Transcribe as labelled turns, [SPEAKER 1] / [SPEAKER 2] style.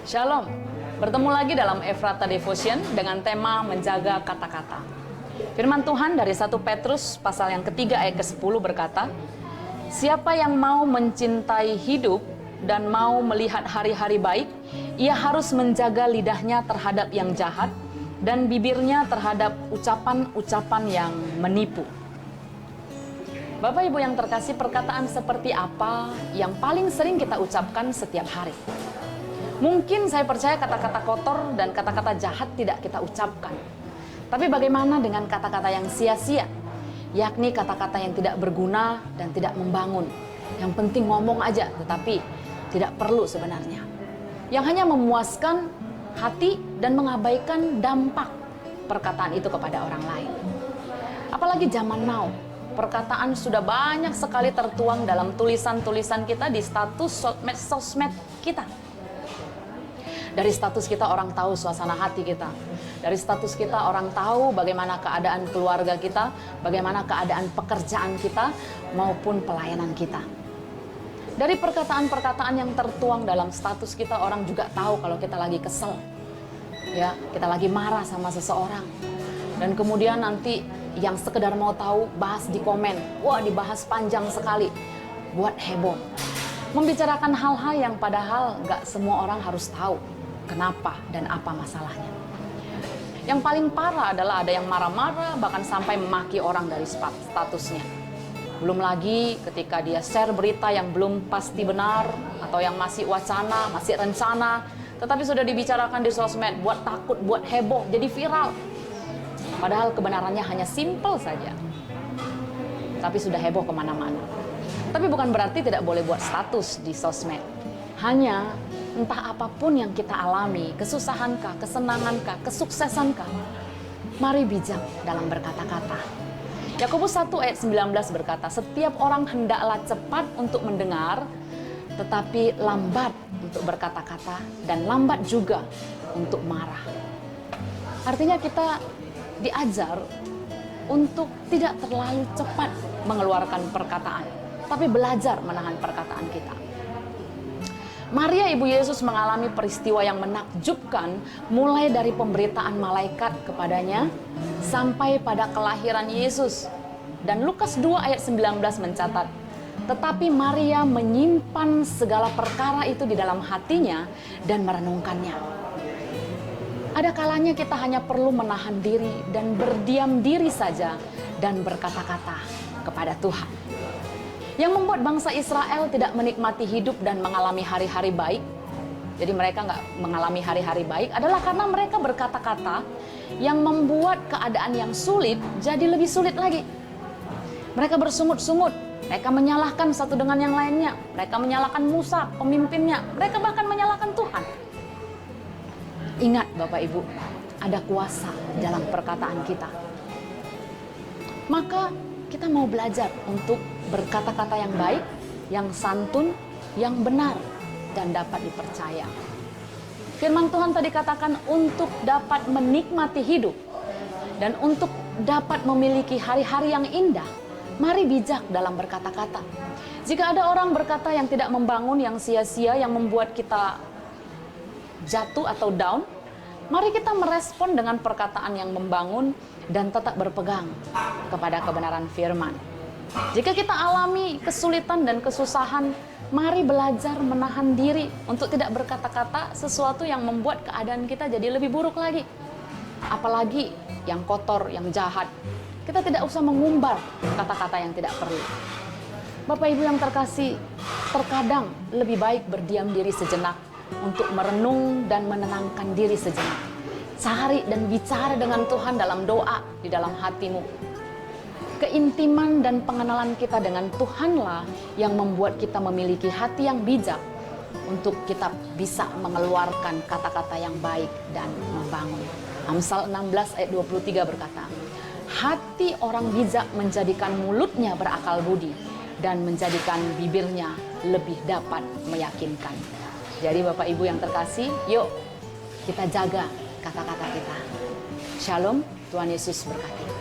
[SPEAKER 1] Shalom, bertemu lagi dalam Efrata Devotion dengan tema menjaga kata-kata. Firman Tuhan dari 1 Petrus pasal yang ketiga ayat ke-10 berkata, siapa yang mau mencintai hidup dan mau melihat hari-hari baik, ia harus menjaga lidahnya terhadap yang jahat dan bibirnya terhadap ucapan-ucapan yang menipu. Bapak Ibu yang terkasih, perkataan seperti apa yang paling sering kita ucapkan setiap hari? Mungkin saya percaya kata-kata kotor dan kata-kata jahat tidak kita ucapkan. Tapi bagaimana dengan kata-kata yang sia-sia? Yakni kata-kata yang tidak berguna dan tidak membangun. Yang penting ngomong aja, tetapi tidak perlu sebenarnya. Yang hanya memuaskan hati dan mengabaikan dampak perkataan itu kepada orang lain. Apalagi zaman now, perkataan sudah banyak sekali tertuang dalam tulisan-tulisan kita di status sosmed kita. Dari status kita orang tahu suasana hati kita. Dari status kita orang tahu bagaimana keadaan keluarga kita, bagaimana keadaan pekerjaan kita, maupun pelayanan kita. Dari perkataan-perkataan yang tertuang dalam status kita, orang juga tahu kalau kita lagi kesel. Ya, kita lagi marah sama seseorang. Dan kemudian nanti yang sekedar mau tahu, bahas di komen. Wah, dibahas panjang sekali. Buat heboh. Membicarakan hal-hal yang padahal nggak semua orang harus tahu. Kenapa dan apa masalahnya. Yang paling parah adalah ada yang marah-marah, bahkan sampai memaki orang dari statusnya. Belum lagi ketika dia share berita yang belum pasti benar, atau yang masih wacana, masih rencana, tetapi sudah dibicarakan di sosmed, buat takut, buat heboh, jadi viral. Padahal kebenarannya hanya simple saja. Tapi sudah heboh kemana-mana. Tapi bukan berarti tidak boleh buat status di sosmed. Hanya entah apapun yang kita alami, kesusahankah, kesenangankah, kesuksesankah, mari bijak dalam berkata-kata. Yakobus 1 ayat 19 berkata, setiap orang hendaklah cepat untuk mendengar, tetapi lambat untuk berkata-kata, dan lambat juga untuk marah. Artinya kita diajar untuk tidak terlalu cepat mengeluarkan perkataan, tapi belajar menahan perkataan kita. Maria Ibu Yesus mengalami peristiwa yang menakjubkan mulai dari pemberitaan malaikat kepadanya sampai pada kelahiran Yesus. Dan Lukas 2 ayat 19 mencatat, tetapi Maria menyimpan segala perkara itu di dalam hatinya dan merenungkannya. Ada kalanya kita hanya perlu menahan diri dan berdiam diri saja dan berkata-kata kepada Tuhan. Yang membuat bangsa Israel tidak menikmati hidup dan mengalami hari-hari baik, jadi mereka nggak mengalami hari-hari baik, adalah karena mereka berkata-kata yang membuat keadaan yang sulit jadi lebih sulit lagi. Mereka bersungut-sungut, mereka menyalahkan satu dengan yang lainnya, mereka menyalahkan Musa, pemimpinnya, mereka bahkan menyalahkan Tuhan. Ingat Bapak Ibu, ada kuasa dalam perkataan kita. Maka kita mau belajar untuk berkata-kata yang baik, yang santun, yang benar, dan dapat dipercaya. Firman Tuhan tadi katakan untuk dapat menikmati hidup dan untuk dapat memiliki hari-hari yang indah, mari bijak dalam berkata-kata. Jika ada orang berkata yang tidak membangun, yang sia-sia, yang membuat kita jatuh atau down, mari kita merespon dengan perkataan yang membangun dan tetap berpegang kepada kebenaran firman. Jika kita alami kesulitan dan kesusahan, mari belajar menahan diri untuk tidak berkata-kata sesuatu yang membuat keadaan kita jadi lebih buruk lagi. Apalagi yang kotor, yang jahat. Kita tidak usah mengumbar kata-kata yang tidak perlu. Bapak Ibu yang terkasih, terkadang lebih baik berdiam diri sejenak untuk merenung dan menenangkan diri sejenak. Cari dan bicara dengan Tuhan dalam doa di dalam hatimu. Keintiman dan pengenalan kita dengan Tuhanlah yang membuat kita memiliki hati yang bijak untuk kita bisa mengeluarkan kata-kata yang baik dan membangun. Amsal 16 ayat 23 berkata, hati orang bijak menjadikan mulutnya berakal budi dan menjadikan bibirnya lebih dapat meyakinkan. Jadi Bapak Ibu yang terkasih, yuk kita jaga kata-kata kita. Shalom, Tuhan Yesus berkati.